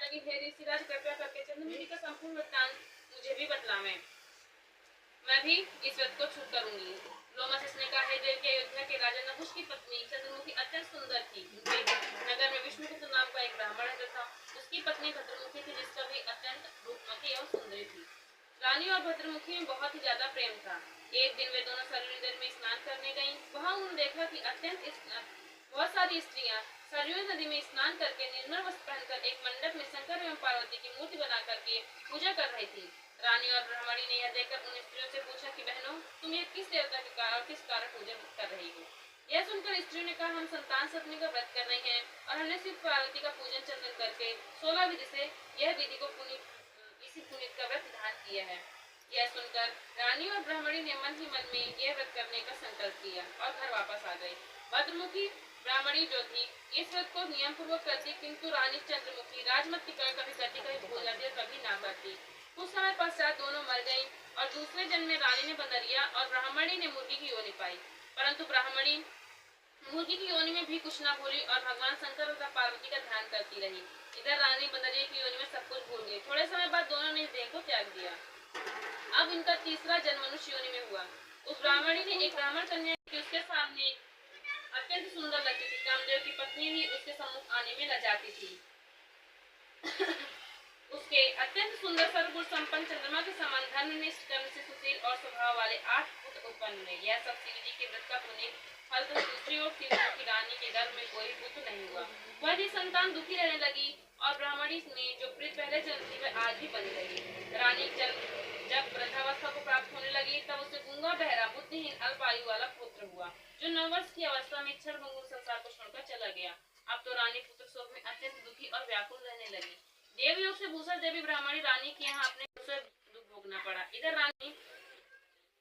लगी, हे ऋषिराज, कृपया करके चंद्रमुखी का संपूर्ण वृत्तांत मुझे भी बतलावें, मैं भी इस व्रत को छूट करूंगी। लोमस ने कहा, हे देव, के अयोध्या के राजा नहुष की पत्नी चंद्रमुखी अत्यंत सुंदर थी। उनके नगर में विष्णुगुप्त नाम का एक ब्राह्मण रहता था। उसकी पत्नी भद्रमुखी थी, जिसका भी अत्यंत रूपमती एवं सुंदरी थी। रानी और भद्रमुखी में बहुत ही ज्यादा प्रेम था। एक दिन वे दोनों सरयू नदी में स्नान करने गईं। वहां उन्होंने देखा कि बहुत सारी स्त्रियां सरयू नदी में स्नान करके निर्मल वस्त्र पहनकर एक मंडप में शंकर एवं पार्वती की मूर्ति बना करके पूजा कर रही थी। रानी और ब्राह्मणी ने यह देखकर उन स्त्रियों से पूछा कि बहनों, तुम ये किस देवता के कारण किस कारण पूजा कर रही हो? यह सुनकर स्त्रियों ने कहा, हम संतान सपने का व्रत कर रहे हैं और हमने शिव पार्वती का पूजन चंदन करके 16 विधि से यह विधि को इसी पुनीत का व्रत धारण किया है। यह सुनकर रानी और ब्राह्मणी ने मन ही मन में यह व्रत करने का संकल्प किया और घर वापस आ गई। भद्रमुखी ब्राह्मणी जो थी इस व्रत को नियम पूर्वक करती, किंतु रानी चंद्रमुखी राजमती कर कभी करती, कभी भूल जाती और कभी ना करती। कुछ समय पश्चात दोनों मर गईं और दूसरे जन्म में रानी ने बंदरिया और ब्राह्मणी ने मुर्गी की योनि पाई। परंतु ब्राह्मणी मुर्गी की योनि में भी कुछ ना भूली और भगवान शंकर तथा पार्वती का ध्यान करती रही। इधर रानी बंदरिया की योनि में सब कुछ भूल गई। थोड़े समय बाद दोनों ने इस देह को त्याग दिया। अब इनका तीसरा जन्म मनुष्य योनि में हुआ। उस ब्राह्मणी ने एक ब्राह्मण कन्या की उसके सामने अत्यंत सुंदर लगती थी। कामदेव की पत्नी भी उसके सम्मुख आने में लजाती थी। उसके अत्यंत सुंदर सर्वगुण संपन्न चंद्रमा के समान धर्मनिष्ठ, कर्म से सुशील और स्वभाव वाले 8 पुत्र उत्पन्न हुए। यह सब शिव जी के व्रत का पुण्य फल तो दूसरी ओर शिवजी की रानी के गर्भ में कोई पुत्र नहीं हुआ। वह भी संतान दुखी रहने लगी और ब्राह्मणी में जो प्रीत पहले जन्म थी वह आज भी बनी रही। रानी जब वृद्धावस्था को प्राप्त होने लगी तब उसे गूंगा, बहरा, बुद्धिहीन, अल्पायु वाला पुत्र हुआ, जो 9 वर्ष की अवस्था में क्षण भंगुर संसार को छोड़कर चला गया। अब तो रानी पुत्र शोक में अत्यंत दुखी और व्याकुल रहने लगी। देवयोग से भूषण देवी ब्राह्मणी रानी के यहाँ अपने दुख भोगना पड़ा।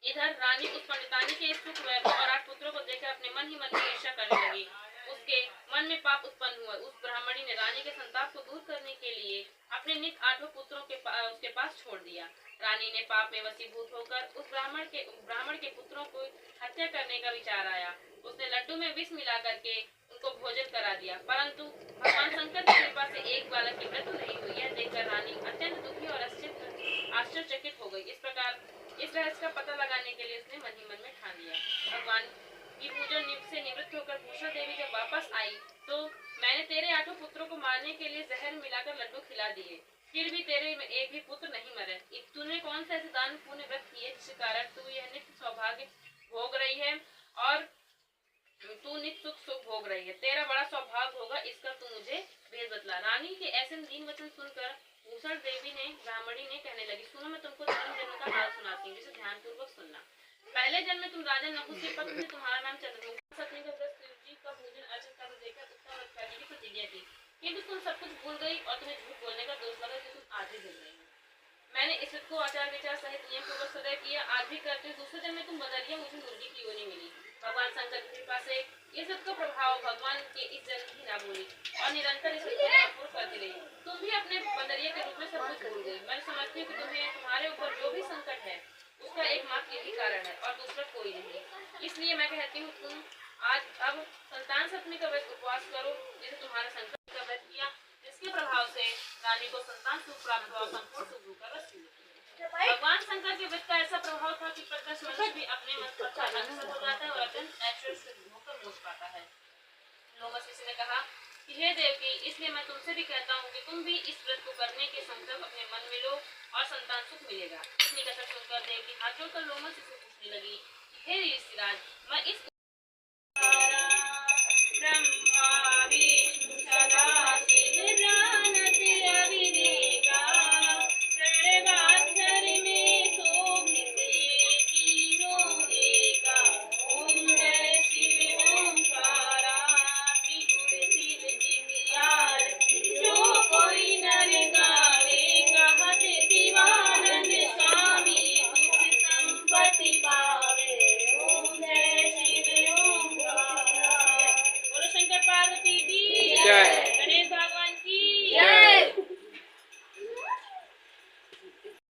इधर रानी उस पंडितानी के सुख वैभव और 8 पुत्रों को देखकर अपने मन ही मन में ईर्ष्या करने लगी। उसके मन में पाप उत्पन्न हुआ। उस ब्राह्मणी ने रानी के संताप को दूर करने के लिए अपने नित 8 पुत्रों उसके पास छोड़ दिया। रानी ने पाप में वशीभूत होकर उस ब्राह्मण के पुत्रों को हत्या करने का विचार आया। उसने लड्डू में विष मिला करके उनको भोजन करा दिया, परंतु भगवान शंकर की कृपा से एक बालक की मृत्यु नहीं हुई। यह देखकर रानी अत्यंत दुखी और आश्चर्यचकित हो गई। इस प्रकार इस रहस्य का पता लगाने के लिए उसने मन ही मन में ठान लिया। भगवान की पूजा से निवृत्त होकर भूषण देवी जब वापस आई तो मैंने तेरे 8 पुत्रों को मारने के लिए जहर मिलाकर लड्डू खिला दिए, फिर भी तेरे में एक भी पुत्र नहीं मरे। तूने कौन सा ऐसे दान पुण्य व्रत किए जिसके कारण तू यह नित्य सौभाग्य भोग रही है और तू नित्य सुख भोग रही है? तेरा बड़ा सौभाग्य होगा, इसका तू मुझे भेद बतला। रानी के ऐसे दीन वचन सुनकर भूषण देवी ने ब्राह्मणी ने कहने लगी, सुनो, मैं तुमको 3 जन्म का हाल सुनाती हूँ, जिसे ध्यान पूर्वक सुनना। पहले जन्म में तुम राजा नहुष की पत्नी थे, तुम्हारा नाम चंद्रमुखी। सपने का व्रत शिव जी का पूजन अर्चन कर देकर उत्तम व्रत करने की प्रतिज्ञा की, किंतु तुम सब कुछ भूल गई और तुम्हें झूठ बोलने का दोष लगा कि तुम आज भी भूल गई हो। मैंने इस व्रत को आचार विचार सहित नियम पूर्वक सदैव किया, आज भी करते हुए दूसरे जन्म में तुम बदलिया, मुझे मुर्गी की योनि मिली। भगवान शंकर की कृपा से इस व्रत का प्रभाव भगवान के इस जन्म ही ना भूली और निरंतर इस व्रत को करती रही। तुम भी अपने बंदरिया के रूप में सब कुछ भूल गई। मैं समझती हूँ कि तुम्हारे ऊपर जो भी संकट है उसका एकमात्र यही कारण है और दूसरा कोई नहीं। इसलिए मैं कहती हूँ तुम अब संतान सप्तमी का व्रत उपवास करो, जिसे तुम्हारा संकट का व्रत किया, जिसके प्रभाव से रानी को संतान सुख प्राप्त हुआ, संपूर्ण सुख का व्रत किया। भगवान शंकर के व्रत का ऐसा प्रभाव था कि प्रत्यक्ष मनुष्य भी अपने मत पर अग्रसर हो जाता है और अत्यंत ऐश्वर्य होकर मोक्ष पाता है। लोमस ऋषि ने कहा कि हे देवकी, इसलिए मैं तुमसे भी कहता हूँ कि तुम